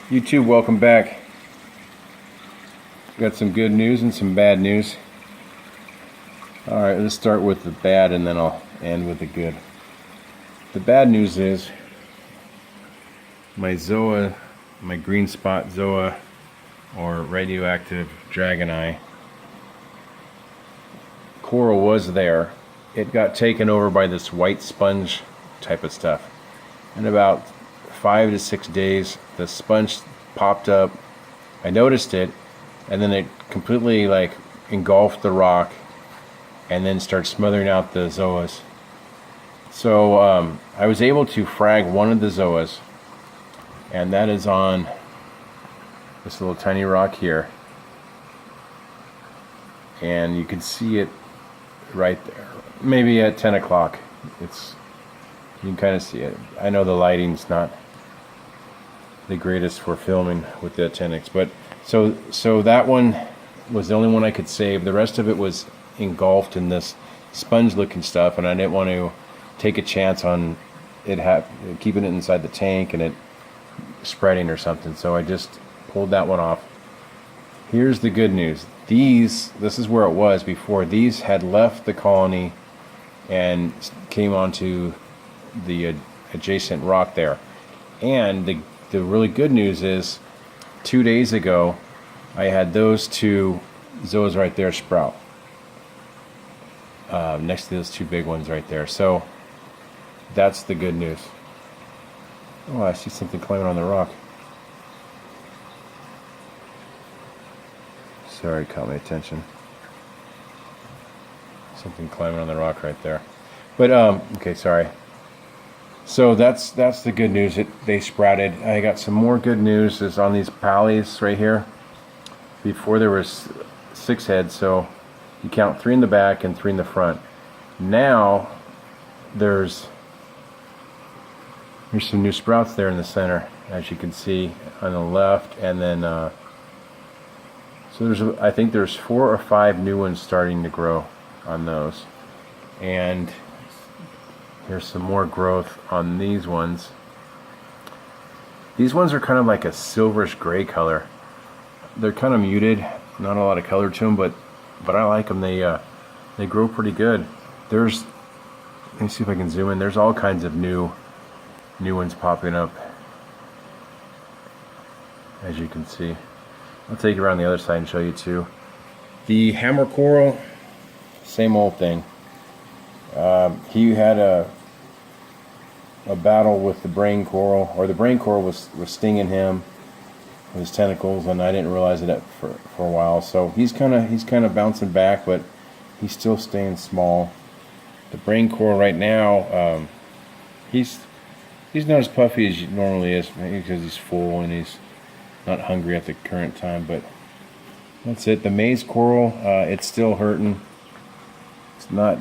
YouTube, welcome back. Got some good news and some bad news. Alright, let's start with the bad and then I'll end with the good. The bad news is my Zoa, my green spot Zoa, or radioactive dragon eye coral was there. It got taken over by this white sponge type of stuff. In about 5 to 6 days, the sponge popped up. I noticed it, and then it completely like engulfed the rock and then started smothering out the zoas. So I was able to frag one of the zoas, and that is on this little tiny rock here, and you can see it right there. Maybe at 10 o'clock. You can kind of see it. I know the lighting's not the greatest for filming with the 10x, but so that one was the only one I could save. The rest of it was engulfed in this sponge looking stuff, and I didn't want to take a chance on it keeping it inside the tank and it spreading or something, so I just pulled that one off. Here's the good news. This is where it was before. These had left the colony and came onto the adjacent rock there. And the really good news is 2 days ago I had those two zoas right there sprout next to those two big ones right there. So that's the good news. Oh, I see something climbing on the rock. Sorry, it caught my attention. Something climbing on the rock right there. But okay, sorry. So that's the good news. They sprouted. I got some more good news is on these pallies right here. Before there was 6 heads, so you count 3 in the back and 3 in the front. Now there's some new sprouts there in the center, as you can see on the left, and then so I think there's 4 or 5 new ones starting to grow on those, and here's some more growth on these ones. These ones are kind of like a silverish gray color. They're kind of muted, not a lot of color to them, but I like them. They grow pretty good. Let me see if I can zoom in. There's all kinds of new ones popping up, as you can see. I'll take you around the other side and show you too. The hammer coral, same old thing. He had a battle with the brain coral, or the brain coral was stinging him with his tentacles, and I didn't realize it for a while. So he's kind of bouncing back, but he's still staying small. The brain coral right now, he's not as puffy as he normally is, maybe because he's full and he's not hungry at the current time. But that's it. The maize coral, it's still hurting. The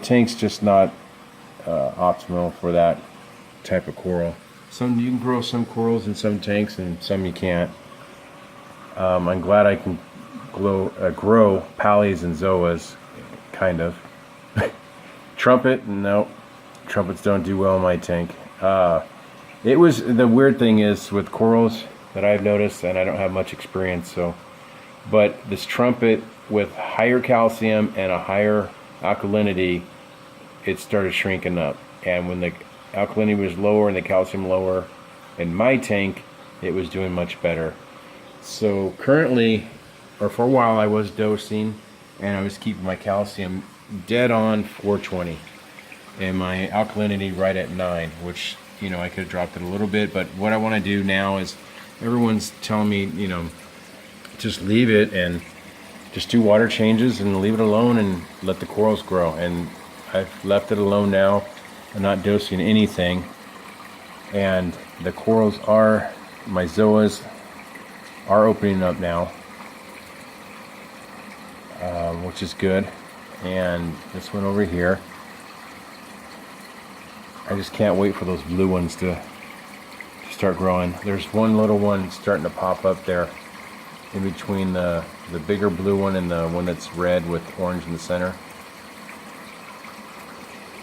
tank's just not optimal for that type of coral. You can grow some corals in some tanks and some you can't. I'm glad I can grow pallies and zoas, kind of. Trumpet, no, trumpets don't do well in my tank. The weird thing is with corals that I've noticed, and I don't have much experience, but this trumpet with higher calcium and a higher alkalinity, it started shrinking up, and when the alkalinity was lower and the calcium lower in my tank, it was doing much better. So currently, or for a while, I was dosing and I was keeping my calcium dead on 420 and my alkalinity right at 9, which, you know, I could have dropped it a little bit. But what I want to do now is, everyone's telling me, you know, just leave it and just do water changes and leave it alone and let the corals grow. And I've left it alone now. I'm not dosing anything, and the corals my zoas are opening up now, which is good. And this one over here, I just can't wait for those blue ones to start growing. There's one little one starting to pop up there in between the bigger blue one and the one that's red with orange in the center.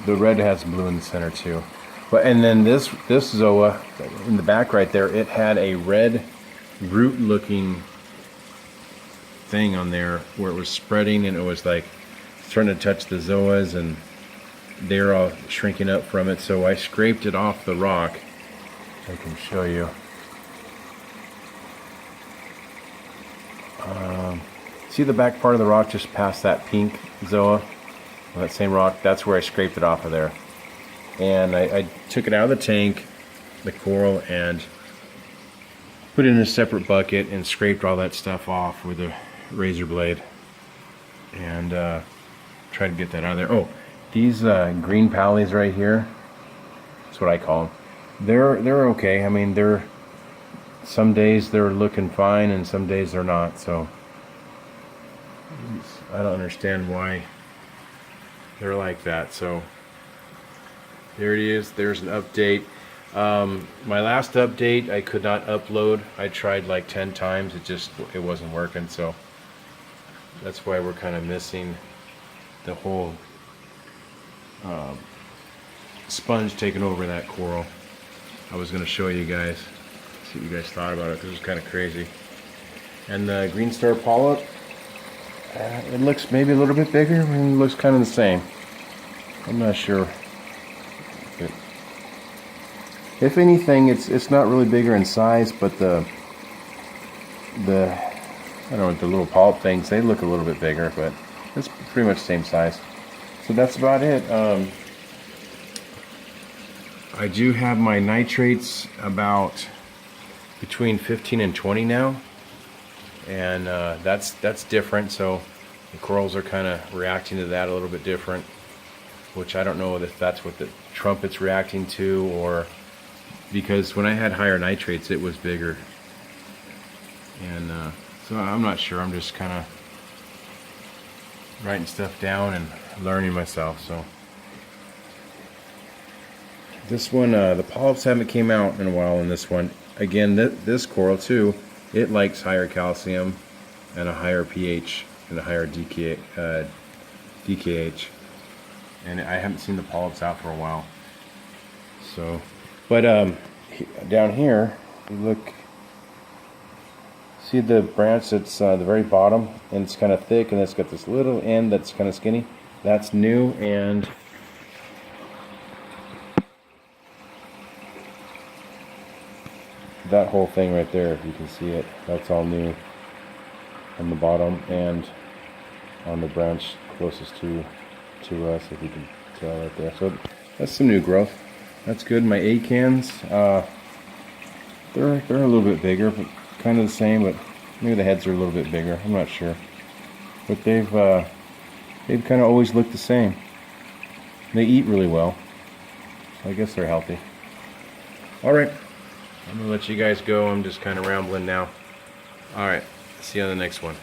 The red has blue in the center too. But and then this zoa in the back right there, it had a red root looking thing on there where it was spreading, and it was like starting to touch the zoas, and they're all shrinking up from it. So I scraped it off the rock. I can show you. See the back part of the rock just past that pink zoa on that same rock? That's where I scraped it off of there. And I took it out of the tank, the coral, and put it in a separate bucket and scraped all that stuff off with a razor blade, and tried to get that out of there. Oh, these green pallies right here, that's what I call them. They're okay. I mean, some days they're looking fine and some days they're not. So I don't understand why they're like that. So there it is. There's an update. My last update I could not upload. I tried like 10 times. It wasn't working. So that's why we're kind of missing the whole sponge taking over that coral. I was going to show you guys, see what you guys thought about it. This was kind of crazy. And the green star polyp, it looks maybe a little bit bigger, and it looks kind of the same. I'm not sure. But if anything, it's not really bigger in size, but the I don't know, the little polyp things, they look a little bit bigger, but it's pretty much the same size. So that's about it. I do have my nitrates about between 15 and 20 now, and that's different. So the corals are kind of reacting to that a little bit different, which I don't know if that's what the trumpet's reacting to, or because when I had higher nitrates it was bigger, and so I'm not sure. I'm just kind of writing stuff down and learning myself. So this one, the polyps haven't came out in a while in this one. Again, this coral too, it likes higher calcium and a higher pH and a higher DKH. And I haven't seen the polyps out for a while. So, but down here, you look, see the branch that's the very bottom, and it's kind of thick, and it's got this little end that's kind of skinny. That's new, and that whole thing right there, if you can see it, that's all new on the bottom and on the branch closest to us, if you can tell right there. So that's some new growth. That's good. My acans, they're a little bit bigger, but kind of the same, but maybe the heads are a little bit bigger. I'm not sure, but they've kind of always looked the same. They eat really well, so I guess they're healthy. All right. I'm going to let you guys go. I'm just kind of rambling now. Alright, see you on the next one.